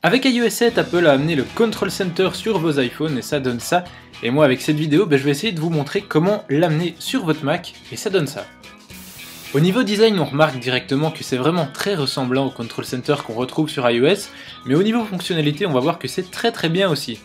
Avec iOS 7, Apple a amené le Control Center sur vos iPhones et ça donne ça. Et moi avec cette vidéo, je vais essayer de vous montrer comment l'amener sur votre Mac et ça donne ça. Au niveau design, on remarque directement que c'est vraiment très ressemblant au Control Center qu'on retrouve sur iOS, mais au niveau fonctionnalité, on va voir que c'est très bien aussi.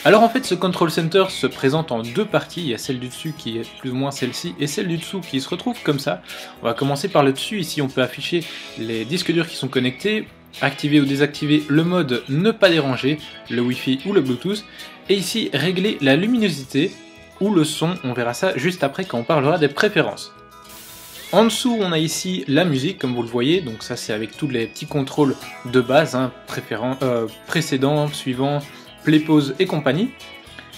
Alors en fait, ce Control Center se présente en deux parties, il y a celle du dessus qui est plus ou moins celle-ci, et celle du dessous qui se retrouve comme ça. On va commencer par le dessus, ici on peut afficher les disques durs qui sont connectés, activer ou désactiver le mode ne pas déranger, le Wi-Fi ou le Bluetooth, et ici régler la luminosité ou le son, on verra ça juste après quand on parlera des préférences. En dessous, on a ici la musique, comme vous le voyez, donc ça c'est avec tous les petits contrôles de base, précédent, suivant, play, pause et compagnie.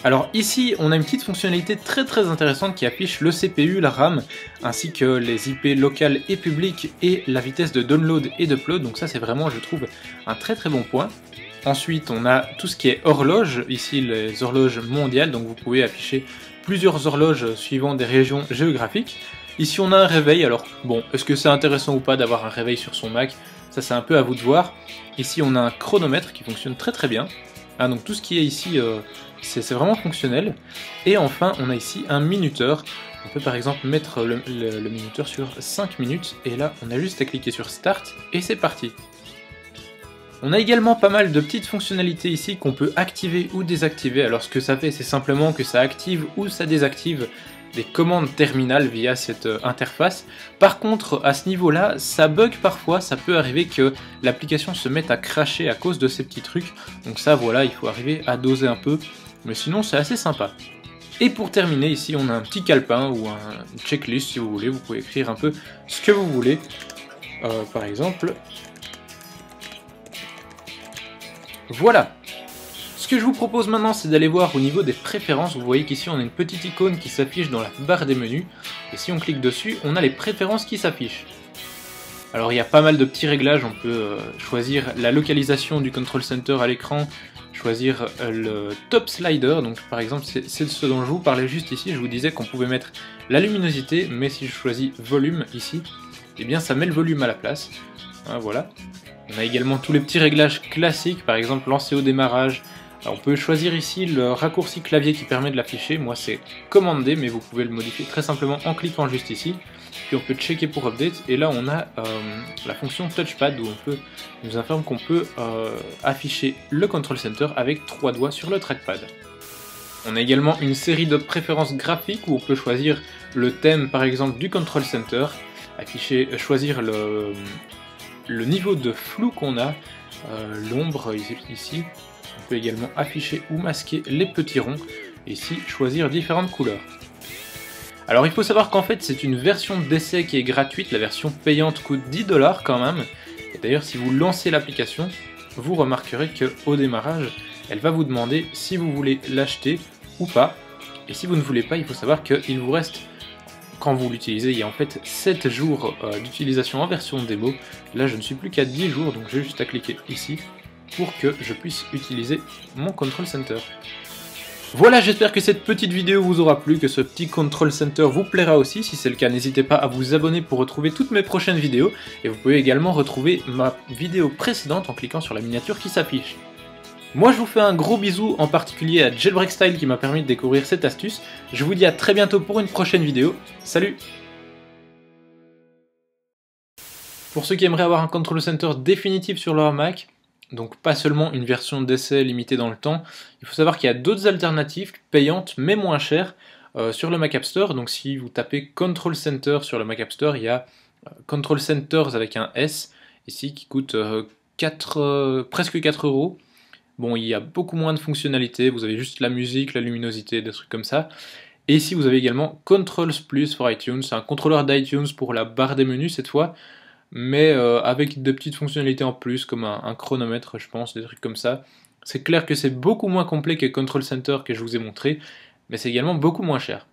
Alors ici, on a une petite fonctionnalité très intéressante qui affiche le CPU, la RAM, ainsi que les IP locales et publiques et la vitesse de download et d'upload, donc ça c'est vraiment, je trouve, un très bon point. Ensuite, on a tout ce qui est horloge, ici les horloges mondiales, donc vous pouvez afficher plusieurs horloges suivant des régions géographiques. Ici on a un réveil, alors bon, est-ce que c'est intéressant ou pas d'avoir un réveil sur son Mac? Ça c'est un peu à vous de voir. Ici on a un chronomètre qui fonctionne très bien. Ah, donc tout ce qui est ici, c'est vraiment fonctionnel. Et enfin on a ici un minuteur. On peut par exemple mettre le minuteur sur 5 minutes, et là on a juste à cliquer sur Start, et c'est parti. On a également pas mal de petites fonctionnalités ici qu'on peut activer ou désactiver. Alors ce que ça fait, c'est simplement que ça active ou ça désactive des commandes terminales via cette interface. Par contre, à ce niveau-là, ça bug parfois, ça peut arriver que l'application se mette à crasher à cause de ces petits trucs. Donc ça, voilà, il faut arriver à doser un peu, mais sinon c'est assez sympa. Et pour terminer, ici on a un petit calepin ou un checklist si vous voulez, vous pouvez écrire un peu ce que vous voulez. Par exemple, voilà. Ce que je vous propose maintenant, c'est d'aller voir au niveau des préférences. Vous voyez qu'ici on a une petite icône qui s'affiche dans la barre des menus, et si on clique dessus, on a les préférences qui s'affichent. Alors il y a pas mal de petits réglages, on peut choisir la localisation du Control Center à l'écran, choisir le top slider, donc par exemple c'est ce dont je vous parlais juste ici, je vous disais qu'on pouvait mettre la luminosité, mais si je choisis volume ici, eh bien ça met le volume à la place, hein, voilà. On a également tous les petits réglages classiques, par exemple lancer au démarrage. Alors, on peut choisir ici le raccourci clavier qui permet de l'afficher, moi c'est commande D, mais vous pouvez le modifier très simplement en cliquant juste ici. Puis on peut checker pour update, et là on a la fonction touchpad où on nous informe qu'on peut afficher le control center avec 3 doigts sur le trackpad. On a également une série de préférences graphiques où on peut choisir le thème par exemple du control center, choisir le niveau de flou qu'on a, l'ombre ici. On peut également afficher ou masquer les petits ronds, et ici choisir différentes couleurs. Alors il faut savoir qu'en fait c'est une version d'essai qui est gratuite, la version payante coûte 10$ quand même, et d'ailleurs si vous lancez l'application, vous remarquerez qu'au démarrage, elle va vous demander si vous voulez l'acheter ou pas, et si vous ne voulez pas, il faut savoir qu'il vous reste, quand vous l'utilisez, il y a en fait 7 jours d'utilisation en version démo, là je ne suis plus qu'à 10 jours, donc j'ai juste à cliquer ici, pour que je puisse utiliser mon Control Center. Voilà, j'espère que cette petite vidéo vous aura plu, que ce petit Control Center vous plaira aussi. Si c'est le cas, n'hésitez pas à vous abonner pour retrouver toutes mes prochaines vidéos, et vous pouvez également retrouver ma vidéo précédente en cliquant sur la miniature qui s'affiche. Moi je vous fais un gros bisou, en particulier à Jailbreak Style qui m'a permis de découvrir cette astuce. Je vous dis à très bientôt pour une prochaine vidéo. Salut! Pour ceux qui aimeraient avoir un Control Center définitif sur leur Mac, donc pas seulement une version d'essai limitée dans le temps, il faut savoir qu'il y a d'autres alternatives payantes mais moins chères sur le Mac App Store. Donc si vous tapez Control Center sur le Mac App Store, il y a Control Centers avec un S ici qui coûte presque 4€. Bon, il y a beaucoup moins de fonctionnalités, vous avez juste la musique, la luminosité, des trucs comme ça. Et ici vous avez également Controls Plus for iTunes, c'est un contrôleur d'iTunes pour la barre des menus cette fois, mais avec des petites fonctionnalités en plus, comme un chronomètre, je pense, des trucs comme ça. C'est clair que c'est beaucoup moins complet que Control Center que je vous ai montré, mais c'est également beaucoup moins cher.